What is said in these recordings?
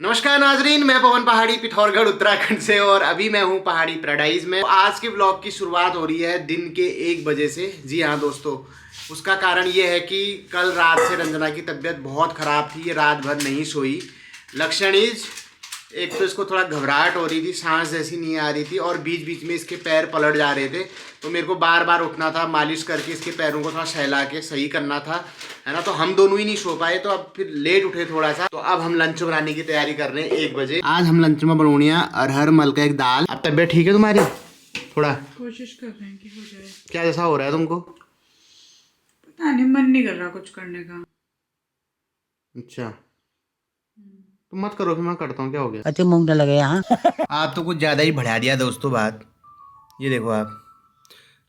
नमस्कार नाजरीन, मैं पवन पहाड़ी पिथौरगढ़ उत्तराखंड से और अभी मैं हूँ पहाड़ी पैराडाइज में। आज के व्लॉग की शुरुआत हो रही है दिन के 1 बजे से। जी हाँ दोस्तों, उसका कारण ये है कि कल रात से रंजना की तबीयत बहुत ख़राब थी, ये रात भर नहीं सोई। लक्षण इज, एक तो इसको थोड़ा घबराहट हो रही थी, सांस जैसी नहीं आ रही थी और बीच बीच में इसके पैर पलट जा रहे थे। तो मेरे को बार बार उठना था, मालिश करके इसके पैरों को थोड़ा सहला के सही करना था, है ना। तो हम दोनों ही नहीं सो पाए, तो अब फिर लेट उठे थोड़ा सा। तो अब हम लंच बनाने की तैयारी कर रहे हैं 1 बजे। आज हम लंच में बनौनिया अरहर मल का एक दाल। अब तबीयत ठीक है तुम्हारी? थोड़ा कोशिश कर रहे हैं कि हो जाए। क्या जैसा हो रहा है तुमको? पता नहीं, मन नहीं कर रहा कुछ करने का। अच्छा, तुम मत करो, फिर मैं करता हूँ। क्या हो गया? अच्छे मूंग लगे यहाँ। आप तो कुछ ज़्यादा ही बढ़ा दिया दोस्तों बात। ये देखो आप,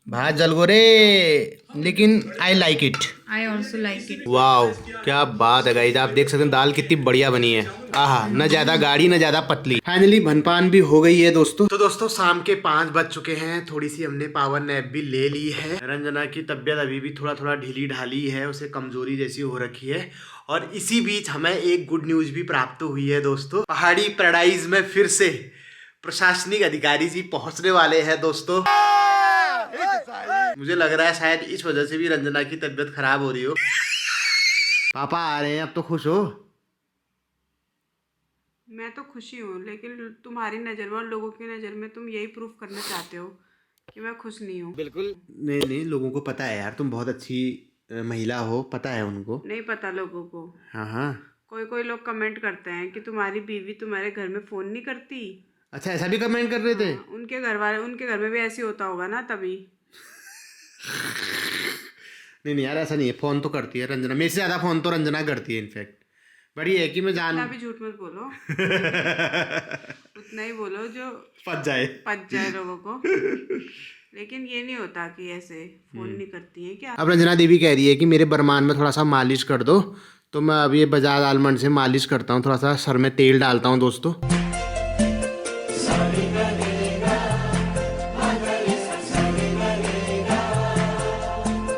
भात जल गो रे, लेकिन I like it. I also like it. Wow, क्या बात है गाइस, आप देख सकते हैं दाल कितनी बढ़िया बनी है। आहा, न ज्यादा गाढ़ी न ज्यादा पतली। फाइनली भनपान भी हो गई है दोस्तों। तो दोस्तों शाम के 5 बज चुके हैं। थोड़ी सी हमने पावर नैप भी ले ली है। रंजना की तबीयत अभी भी थोड़ा थोड़ा ढीली ढाली है, उसे कमजोरी जैसी हो रखी है। और इसी बीच हमें एक गुड न्यूज भी प्राप्त हुई है दोस्तों। पहाड़ी पैराडाइज में फिर से प्रशासनिक अधिकारी जी पहुंचने वाले हैं दोस्तों। मुझे लग रहा है शायद इस वजह से भी रंजना की तबीयत खराब हो रही हो। पापा आ रहे हैं, अब तो खुश हो? मैं तो खुशी हूँ, लेकिन तुम्हारी नज़र में और लोगों की नज़र में तुम यही प्रूफ करना चाहते हो कि मैं खुश नहीं हूँ। बिल्कुल नहीं नहीं, लोगों को पता है यार, तुम बहुत अच्छी महिला हो, पता है उनको। नहीं पता लोगों को? हाँ हाँ। कोई कोई लोग कमेंट करते हैं कि तुम्हारी बीवी तुम्हारे घर में फ़ोन नहीं करती। अच्छा, ऐसा भी कमेंट कर रहे थे? उनके घर वाले, उनके घर में भी ऐसे होता होगा ना, तभी। नहीं नहीं यार, ऐसा नहीं है, फोन तो करती है रंजना, मेरे से ज्यादा फोन तो रंजना करती है इनफैक्ट। बड़ी है कि मैं जान उतना भी झूठ मत बोलो। उतना ही बोलो जो पच जाए लोगों को। लेकिन ये नहीं होता कि ऐसे फोन नहीं करती है क्या। अब रंजना देवी कह रही है कि मेरे बरमान में थोड़ा सा मालिश कर दो, तो मैं अभी ये बजाज आलमंड से मालिश करता हूँ, थोड़ा सा सर में तेल डालता हूँ दोस्तों।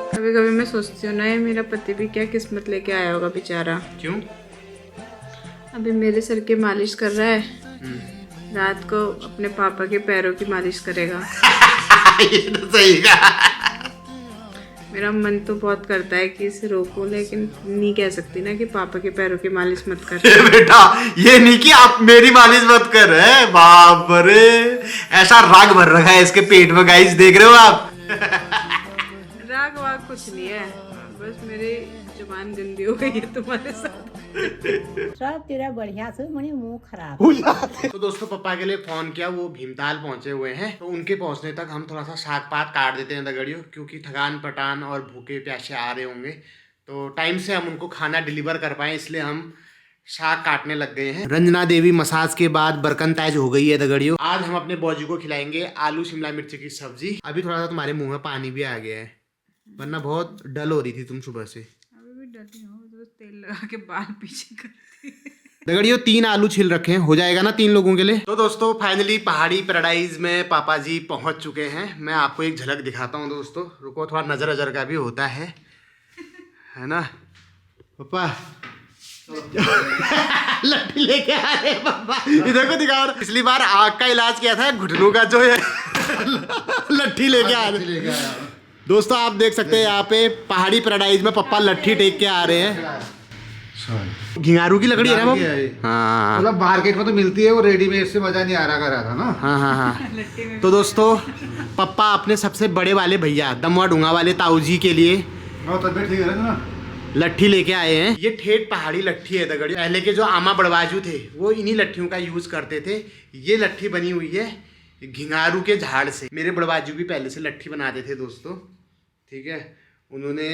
कभी कभी मैं सोचती हूँ ना, ये मेरा पति भी क्या किस्मत लेके आया होगा बेचारा। क्यों? अभी मेरे सर की मालिश कर रहा है, रात को अपने पापा के पैरों की मालिश करेगा। ये तो सही कहा। मेरा मन तो बहुत करता है कि इसे रोकूं, लेकिन नहीं कह सकती ना कि पापा के पैरों की मालिश मत कर। बेटा, ये नहीं कि आप मेरी मालिश मत कर रहे हैं। बाप रे, ऐसा राग भर रखा है इसके पेट में गाइस, देख रहे हो आप? राग वाग कुछ नहीं है, बस मेरी जुबान गंदी हो गई है तुम्हारे साथ। सब तेरा बढ़िया से मुझे मुंह खराब। तो दोस्तों पापा के लिए फोन किया, वो भीमताल पहुंचे हुए हैं। तो उनके पहुंचने तक हम थोड़ा सा शाक पात काट देते हैं दगड़ियों, क्योंकि थकान पटान और भूखे प्यासे आ रहे होंगे, तो टाइम से हम उनको खाना डिलीवर कर पाए, इसलिए हम शाक काटने लग गए हैं। रंजना देवी मसाज के बाद बरकन ताज हो गई है दगड़ियों। आज हम अपने बौजी को खिलाएंगे आलू शिमला मिर्च की सब्जी। अभी थोड़ा सा तुम्हारे मुंह में पानी भी आ गया है, वरना बहुत डल हो रही थी तुम सुबह से। अभी भी डरती हूँ, तो तेल लगा के बाल पीछे करती। दगड़ियों 3 आलू छिल रखे हैं, हो जाएगा ना 3 लोगों के लिए। तो दोस्तों फाइनली पहाड़ी पैराडाइज में पापा जी पहुंच चुके हैं। मैं आपको एक झलक दिखाता हूं दोस्तों, रुको, थोड़ा नजर नजर का भी होता है ना पापा। लट्ठी लेके आ रहे हैं पापा, इधर को दिखाओ। पिछली बार आग का इलाज किया था, घुटनों का जो है लट्ठी लेके आ रहे दोस्तों। आप देख सकते हैं यहाँ पे पहाड़ी पैराडाइज में पप्पा लट्ठी टेक के आ रहे हैं। घिंगारू की लकड़ी है ना वो? हाँ, मतलब मार्केट में तो मिलती है, वो रेडीमेड से मजा नहीं आ रहा था ना। हाँ हाँ हाँ। तो दोस्तों पप्पा अपने सबसे बड़े वाले भैया दमवा डूंगा वाले ताऊ जी के लिए तबियत ठीक है ना, लट्ठी लेके आए हैं। ये ठेठ पहाड़ी लट्ठी है दगड़ियों। पहले के जो आमा बड़वाजू थे वो इन्हीं लट्ठियों का यूज करते थे। ये लट्ठी बनी हुई है घिंगारू के झाड़ से। मेरे बड़वाजू भी पहले से लट्ठी बनाते थे दोस्तों, ठीक है। उन्होंने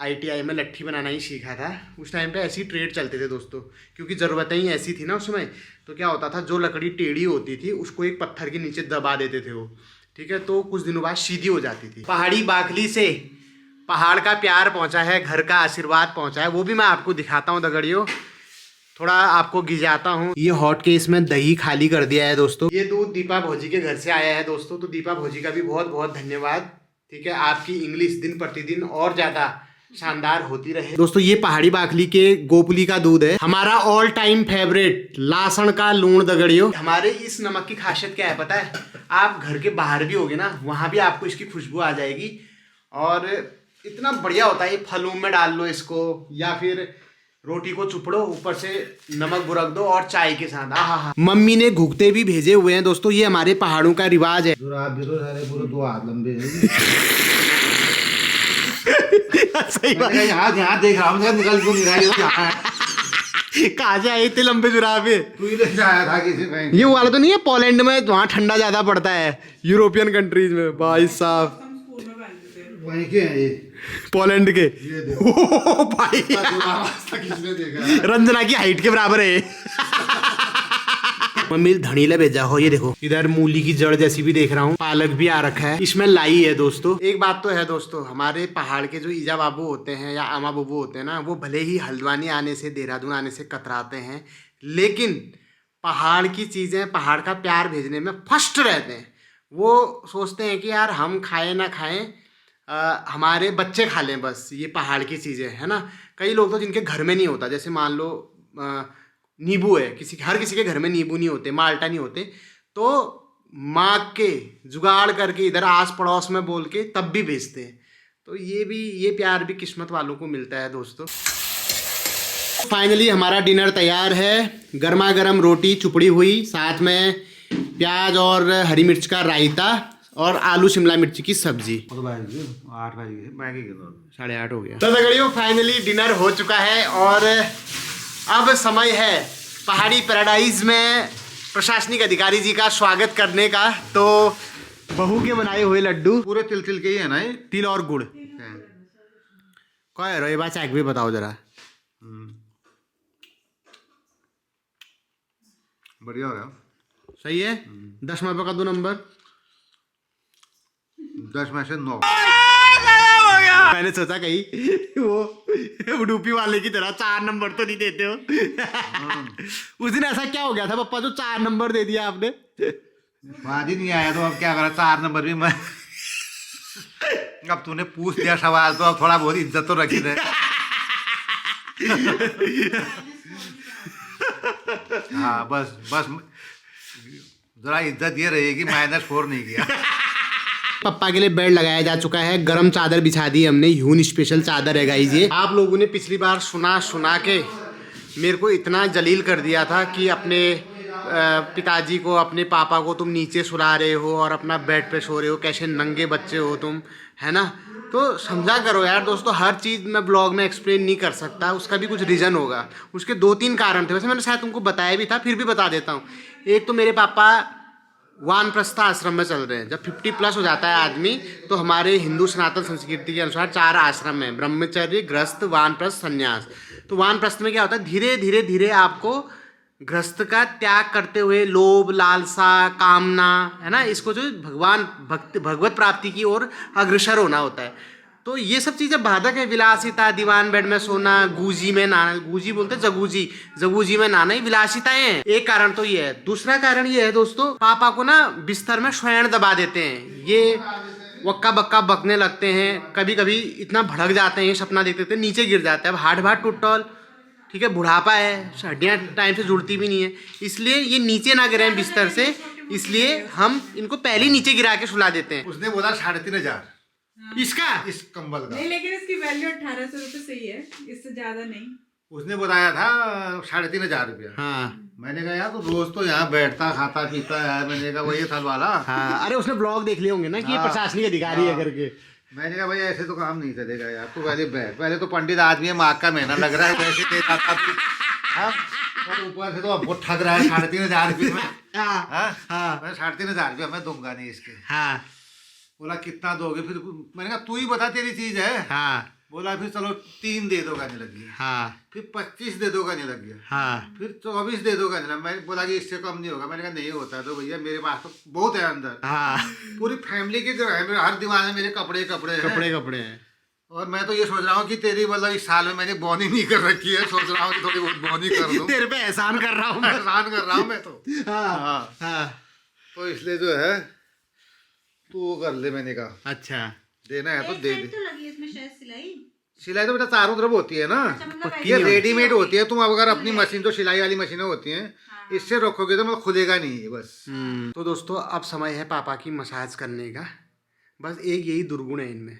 ITI में लट्ठी बनाना ही सीखा था। उस टाइम पे ऐसी ट्रेड चलते थे दोस्तों, क्योंकि ज़रूरतें ही ऐसी थी ना उस समय। तो क्या होता था, जो लकड़ी टेढ़ी होती थी उसको एक पत्थर के नीचे दबा देते थे वो, ठीक है, तो कुछ दिनों बाद सीधी हो जाती थी। पहाड़ी बाखली से पहाड़ का प्यार पहुंचा है, घर का आशीर्वाद पहुंचा है, वो भी मैं आपको दिखाता हूँ दगड़ियों। थोड़ा आपको गिजाता हूँ। ये हॉट केस में दही खाली कर दिया है दोस्तों। ये दूध दीपा भौजी के घर से आया है दोस्तों, तो दीपा भौजी का भी बहुत बहुत धन्यवाद, ठीक है। आपकी इंग्लिश दिन प्रतिदिन और ज़्यादा शानदार होती रहे। दोस्तों ये पहाड़ी बाखली के गोपली का दूध है, हमारा ऑल टाइम फेवरेट लासन का लूण दगड़ियो। हमारे इस नमक की खासियत क्या है पता है? आप घर के बाहर भी होगे ना, वहां भी आपको इसकी खुशबू आ जाएगी और इतना बढ़िया होता है। ये फलूम में डाल लो इसको या फिर रोटी को चुपड़ो, ऊपर से नमक बुरक दो और चाय के साथ। आहा, मम्मी ने घुगते भी भेजे हुए हैं दोस्तों, ये हमारे पहाड़ों का रिवाज है। जुराब भी तो सारे पूरे 2 हाथ लंबे हैं। सही बात। यहाँ देख रहा हूँ, निकल क्यों नहीं रहा है? कहाँ से आए इतने लंबे जुराबे? तू ही लेके आया था किसी में। ये वाला तो नहीं है पोलैंड में, वहाँ ठंडा ज्यादा पड़ता है, यूरोपियन कंट्रीज में। भाई साहब वहीं के हैं ये, पोलैंड के। ये देखो। ओ भाई किसने देखा है? रंजना की हाइट के बराबर है। मम्मी धनीला भेजा हो, ये देखो इधर मूली की जड़ जैसी भी देख रहा हूँ, पालक भी आ रखा है, इसमें लाई है दोस्तों। एक बात तो है दोस्तों, हमारे पहाड़ के जो ईजा बाबू होते हैं या आमा बाबू होते हैं ना, वो भले ही हल्द्वानी आने से, देहरादून आने से कतराते हैं, लेकिन पहाड़ की चीजें, पहाड़ का प्यार भेजने में फर्स्ट रहते हैं। वो सोचते हैं कि यार हम खाएं ना खाएं, हमारे बच्चे खा लें बस ये पहाड़ की चीज़ें, है ना। कई लोग तो जिनके घर में नहीं होता, जैसे मान लो नींबू है, हर किसी के घर में नींबू नहीं होते, माल्टा नहीं होते, तो मांग के जुगाड़ करके इधर आस पड़ोस में बोल के तब भी भेजते हैं। तो ये प्यार भी किस्मत वालों को मिलता है दोस्तों। फाइनली हमारा डिनर तैयार है, गर्मा गर्म रोटी चुपड़ी हुई, साथ में प्याज और हरी मिर्च का रायता और आलू शिमला मिर्ची की सब्जी। 8 बज गए, मैगी के 8:30 हो गया। तो दगड़ियों फाइनली डिनर हो चुका है और अब समय है पहाड़ी पैराडाइज में प्रशासनिक अधिकारी जी का स्वागत करने का। तो बहू के बनाए हुए लड्डू पूरे तिल के ही है ना ये? तिल और गुड़ क्या है, ये बात भी बताओ जरा। बढ़िया हो गया, सही है। 10 में का 2 नंबर, 10 में से 9। मैंने सोचा कहीं वो उडुपी वाले की तरह 4 नंबर तो नहीं देते हो। उस दिन ऐसा क्या हो गया था पप्पा जो 4 नंबर दे दिया आपने? बात ही नहीं आया तो अब क्या करा, 4 नंबर भी मैं। अब तूने पूछ लिया सवाल तो अब थोड़ा बहुत इज्जत तो रखी दे। हाँ बस जरा इज्जत ये रहेगी, -4 नहीं किया। पप्पा के लिए बेड लगाया जा चुका है, गरम चादर बिछा दी हमने, ह्यून स्पेशल चादर है गाइस ये। आप लोगों ने पिछली बार सुना के मेरे को इतना जलील कर दिया था कि अपने पिताजी को, अपने पापा को तुम नीचे सुला रहे हो और अपना बेड पे सो रहे हो, कैसे नंगे बच्चे हो तुम, है ना। तो समझा करो यार दोस्तों, हर चीज़ मैं ब्लॉग में एक्सप्लेन नहीं कर सकता, उसका भी कुछ रीज़न होगा। उसके 2-3 कारण थे, वैसे मैंने शायद तुमको बताया भी था, फिर भी बता देता हूँ। एक तो मेरे पापा वानप्रस्थ आश्रम में चल रहे हैं। जब 50+ हो जाता है आदमी तो हमारे हिंदू सनातन संस्कृति के अनुसार 4 आश्रम हैं, ब्रह्मचर्य, गृहस्थ, वानप्रस्थ, संन्यास। तो वानप्रस्थ में क्या होता है, धीरे धीरे आपको गृहस्थ का त्याग करते हुए लोभ, लालसा, कामना, है ना, इसको जो भगवत प्राप्ति की ओर अग्रसर होना होता है। तो ये सब चीज़ें बाधक है। विलासिता, दीवान बेड में सोना, गूजी में नहाना, गूजी बोलते जगूजी में नहाना, ही विलासिताएं हैं। एक कारण तो ये है। दूसरा कारण ये है दोस्तों, पापा को ना बिस्तर में स्वयं दबा देते हैं, ये वक्का बक्का बकने लगते हैं, कभी कभी इतना भड़क जाते हैं, सपना देखते थे नीचे गिर जाते हैं। अब हार्ट भाट टूटल, ठीक है, बुढ़ापा है, हड्डियाँ टाइम से जुड़ती भी नहीं है, इसलिए ये नीचे ना गिरे बिस्तर से, इसलिए हम इनको पहले नीचे गिरा के सुला देते हैं। उसने बोला 3,500 इसका, इस कंबल का। नहीं, लेकिन इसकी वैल्यू 1800 रुपये सही है, इससे ज्यादा नहीं। उसने बताया था 3,500 रुपया। हाँ मैंने कहा यार तो रोज तो यहाँ बैठता खाता पीता है, मैंने कहा वही साल वाला। हाँ, अरे उसने ब्लॉग देख लिए होंगे ना कि ये प्रशासनिक अधिकारी है करके। मैंने कहा भाई ऐसे तो काम नहीं चलेगा यार, तो पहले बैठ, पहले तो पंडित आदमी है, माँ का महीना लग रहा है, वैसे दे जाता तू, हाँ, और ऊपर से तो अब बहुत ठग रहा है 3,500 रुपये में। मैं 3,500 रुपया मैं दूंगा नहीं इसके। हाँ, बोला कितना दोगे? फिर मैंने कहा तू ही बता, तेरी चीज है। हाँ, बोला फिर चलो 3 दे दो कहने लग गया। हाँ, फिर 25 दे दो कहने लग गया। हाँ, फिर 24 दे दो कहने लगा। मैं बोला कि इससे कम नहीं होगा। मैंने कहा नहीं होता तो भैया मेरे पास तो बहुत है अंदर, हाँ, पूरी फैमिली के जो है, मेरे हर दीवार में मेरे कपड़े हैं। और मैं तो ये सोच रहा हूँ कि तेरी मतलब इस साल में मैंने बोनी नहीं कर रखी है, सोच रहा हूँ कि थोड़ी बहुत बोनी कर दूं। तेरे पे एहसान कर रहा हूँ मैं। एहसान कर रहा हूँ मैं तो। हाँ, हाँ, तो इसलिए जो है तू वो कर ले। मैंने कहा अच्छा, देना है तो दे दे। तो लगी इसमें शायद सिलाई। सिलाई तो बेटा चारों तरफ होती है ना, ये रेडीमेड होती है। तुम अगर अपनी मशीन, जो सिलाई वाली मशीनें होती हैं, इससे रखोगे तो मतलब खुलेगा नहीं ये बस। तो दोस्तों अब समय है पापा की मसाज करने का। बस एक यही दुर्गुण है इनमें,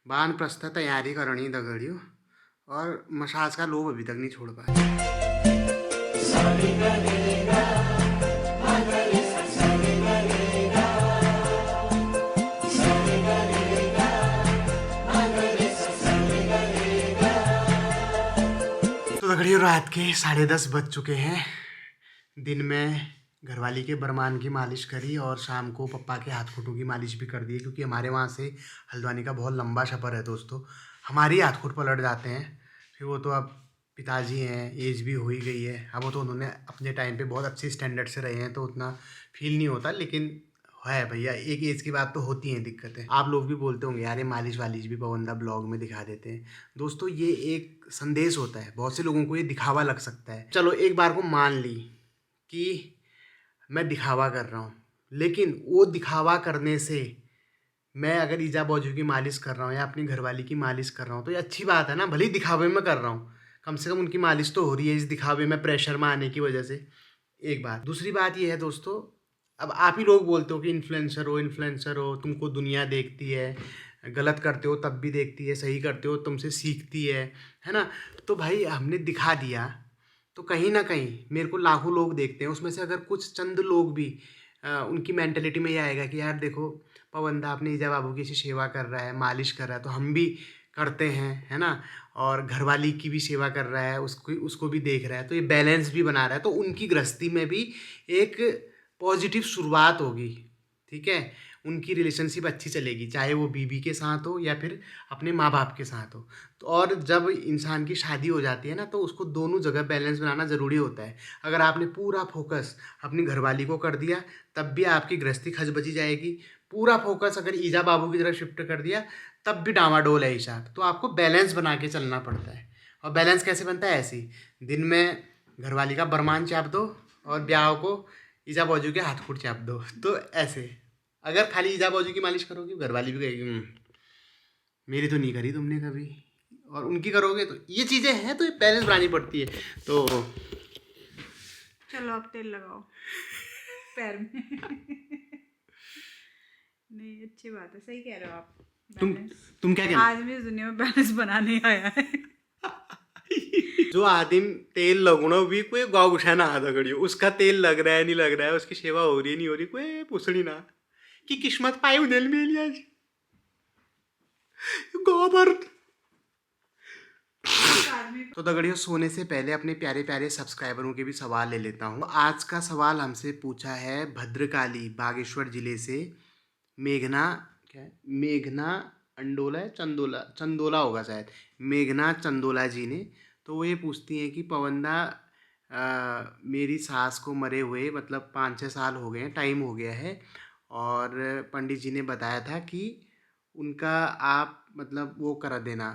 बान प्रस्था तैयारी करनी दगड़ियों, और मसाज का लोभ अभी तक नहीं छोड़ पाए। तो दगड़ियों रात के 10:30 बज चुके हैं। दिन में घरवाली के बरमान की मालिश करी और शाम को पप्पा के हाथ खुटों की मालिश भी कर दी, क्योंकि हमारे वहाँ से हल्द्वानी का बहुत लंबा सफ़र है दोस्तों। हमारे हाथ खुट पलट जाते हैं, फिर वो तो अब पिताजी हैं, एज भी हो ही गई है। अब वो तो उन्होंने अपने टाइम पे बहुत अच्छे स्टैंडर्ड से रहे हैं, तो उतना फील नहीं होता, लेकिन है भैया एक एज की बात तो होती हैं दिक्कतें। आप लोग भी बोलते होंगे यार ये मालिश वालिश भी पवंदा ब्लॉग में दिखा देते हैं। दोस्तों ये एक संदेश होता है, बहुत से लोगों को ये दिखावा लग सकता है। चलो एक बार को मान ली कि मैं दिखावा कर रहा हूँ, लेकिन वो दिखावा करने से मैं अगर ईजा बाजू की मालिश कर रहा हूँ या अपनी घरवाली की मालिश कर रहा हूँ तो ये अच्छी बात है ना, भले ही दिखावे में कर रहा हूँ, कम से कम उनकी मालिश तो हो रही है इस दिखावे में प्रेशर में आने की वजह से। एक बात। दूसरी बात ये है दोस्तों, अब आप ही लोग बोलते हो कि इन्फ्लुएंसर हो, तुमको दुनिया देखती है, गलत करते हो तब भी देखती है, सही करते हो तुमसे सीखती है ना। तो भाई हमने दिखा दिया तो कहीं ना कहीं मेरे को लाखों लोग देखते हैं, उसमें से अगर कुछ चंद लोग भी उनकी मेंटलिटी में ये आएगा कि यार देखो पवंदा अपने ईजा बाबू की ऐसी सेवा कर रहा है, मालिश कर रहा है, तो हम भी करते हैं, है ना। और घरवाली की भी सेवा कर रहा है, उसको भी देख रहा है, तो ये बैलेंस भी बना रहा है, तो उनकी गृहस्थी में भी एक पॉजिटिव शुरुआत होगी। ठीक है, उनकी रिलेशनशिप अच्छी चलेगी, चाहे वो बीवी के साथ हो या फिर अपने माँ बाप के साथ हो। तो और जब इंसान की शादी हो जाती है ना, तो उसको दोनों जगह बैलेंस बनाना ज़रूरी होता है। अगर आपने पूरा फोकस अपनी घरवाली को कर दिया तब भी आपकी गृहस्थी खचबची जाएगी, पूरा फोकस अगर ईजा बाबू की तरफ शिफ्ट कर दिया तब भी डामाडोल है हिसाब। तो आपको बैलेंस बना के चलना पड़ता है। और बैलेंस कैसे बनता है? ऐसे ही दिन में घरवाली का बरमान चाप दो और ब्याह को ईजा बाजू के हाथ खुट चाप दो। तो ऐसे अगर खाली ईजा बाजू की मालिश करोगे घरवाली भी कहेगी मेरी तो नहीं करी तुमने कभी, और उनकी करोगे तो ये चीज़ें हैं, तो ये बैलेंस बनानी पड़ती है। तो चलो अब तेल लगाओ पैर में। नहीं अच्छी बात है, सही कह रहे हो आप। तुम क्या कहना? आदमी इस दुनिया में बैलेंस बनाने आया है। जो आदमी तेल लगना भी कोई गौ गुछा ना आधा घड़ियो, उसका तेल लग रहा है नहीं लग रहा है, उसकी सेवा हो रही है नहीं हो रही, कोई पूछनी ना कि किस्मत पाई उन्हें मिली आज गोबर। तो दगड़ियों सोने से पहले अपने प्यारे प्यारे सब्सक्राइबरों के भी सवाल ले लेता हूँ। आज का सवाल हमसे पूछा है भद्रकाली बागेश्वर जिले से मेघना, क्या है, मेघना अंडोला है, चंदोला होगा शायद, मेघना चंदोला जी ने। तो वो ये पूछती हैं कि पवंदा मेरी सास को मरे हुए मतलब 5-6 साल हो गए हैं, टाइम हो गया है, और पंडित जी ने बताया था कि उनका आप मतलब वो कर देना,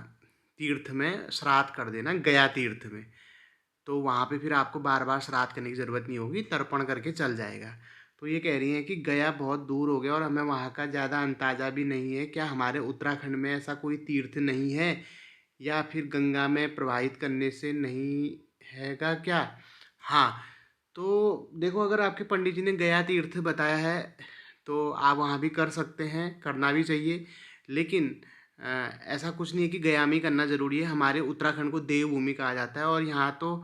तीर्थ में श्राद्ध कर देना, गया तीर्थ में। तो वहाँ पे फिर आपको बार बार श्राद्ध करने की ज़रूरत नहीं होगी, तर्पण करके चल जाएगा। तो ये कह रही हैं कि गया बहुत दूर हो गया और हमें वहाँ का ज़्यादा अंदाज़ा भी नहीं है, क्या हमारे उत्तराखंड में ऐसा कोई तीर्थ नहीं है या फिर गंगा में प्रवाहित करने से नहीं हैगा क्या? हाँ, तो देखो अगर आपके पंडित जी ने गया तीर्थ बताया है तो आप वहाँ भी कर सकते हैं, करना भी चाहिए, लेकिन ऐसा कुछ नहीं है कि गया में ही करना ज़रूरी है। हमारे उत्तराखंड को देवभूमि कहा जाता है और यहाँ तो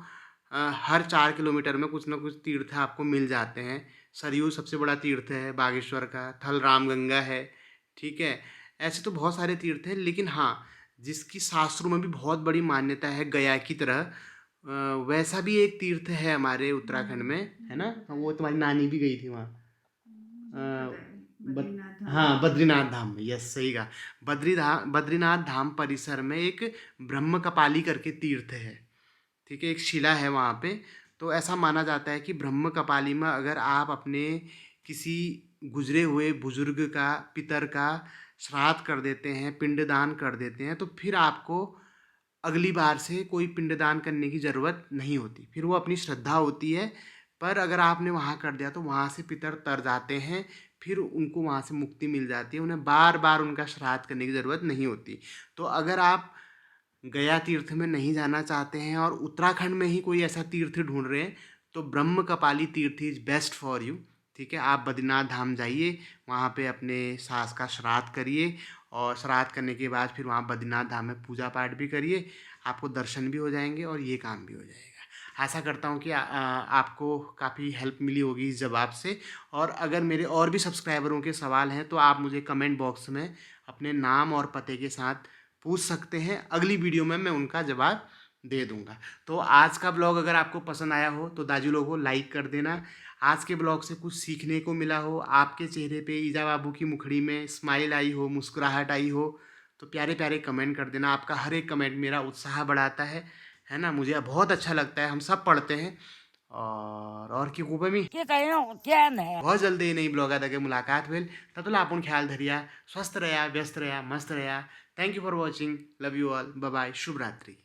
हर 4 किलोमीटर में कुछ ना कुछ तीर्थ आपको मिल जाते हैं। सरयू सबसे बड़ा तीर्थ है बागेश्वर का, थल रामगंगा है, ठीक है, ऐसे तो बहुत सारे तीर्थ हैं, लेकिन हाँ जिसकी शास्त्रों में भी बहुत बड़ी मान्यता है गया की तरह, वैसा भी एक तीर्थ है हमारे उत्तराखंड में, है ना। वो तुम्हारी नानी भी गई थी वहाँ, हाँ बद्रीनाथ धाम, यस सही कहा। बद्रीनाथ धाम परिसर में एक ब्रह्म कपाली करके तीर्थ है, ठीक है, एक शिला है वहाँ पे। तो ऐसा माना जाता है कि ब्रह्म कपाली में अगर आप अपने किसी गुजरे हुए बुजुर्ग का, पितर का श्राद्ध कर देते हैं, पिंडदान कर देते हैं, तो फिर आपको अगली बार से कोई पिंडदान करने की ज़रूरत नहीं होती, फिर वो अपनी श्रद्धा होती है। पर अगर आपने वहाँ कर दिया तो वहाँ से पितर तर जाते हैं, फिर उनको वहाँ से मुक्ति मिल जाती है, उन्हें बार बार उनका श्राद्ध करने की ज़रूरत नहीं होती। तो अगर आप गया तीर्थ में नहीं जाना चाहते हैं और उत्तराखंड में ही कोई ऐसा तीर्थ ढूंढ रहे हैं, तो ब्रह्म कपाली तीर्थ इज बेस्ट फॉर यू। ठीक है, आप बद्रीनाथ धाम जाइए, वहाँ पे अपने सास का श्राद्ध करिए और श्राद्ध करने के बाद फिर वहाँ बद्रीनाथ धाम में पूजा पाठ भी करिए, आपको दर्शन भी हो जाएंगे और ये काम भी हो जाएगा। आशा करता हूँ कि आपको काफ़ी हेल्प मिली होगी इस जवाब से। और अगर मेरे और भी सब्सक्राइबरों के सवाल हैं तो आप मुझे कमेंट बॉक्स में अपने नाम और पते के साथ पूछ सकते हैं, अगली वीडियो में मैं उनका जवाब दे दूंगा। तो आज का ब्लॉग अगर आपको पसंद आया हो तो दाजू लोगों लाइक कर देना। आज के ब्लॉग से कुछ सीखने को मिला हो, आपके चेहरे पे ईजा बाबू की मुखड़ी में स्माइल आई हो, मुस्कुराहट आई हो, तो प्यारे प्यारे कमेंट कर देना। आपका हर एक कमेंट मेरा उत्साह बढ़ाता है ना, मुझे बहुत अच्छा लगता है। हम सब पढ़ते हैं। और की खूब मी बहुत जल्दी नई ब्लॉग आगे मुलाकात भेल। तब आपण ख्याल धरिया, स्वस्थ रहा, व्यस्त रहा, मस्त रहा। Thank you for watching, love you all, bye bye, शुभ रात्रि।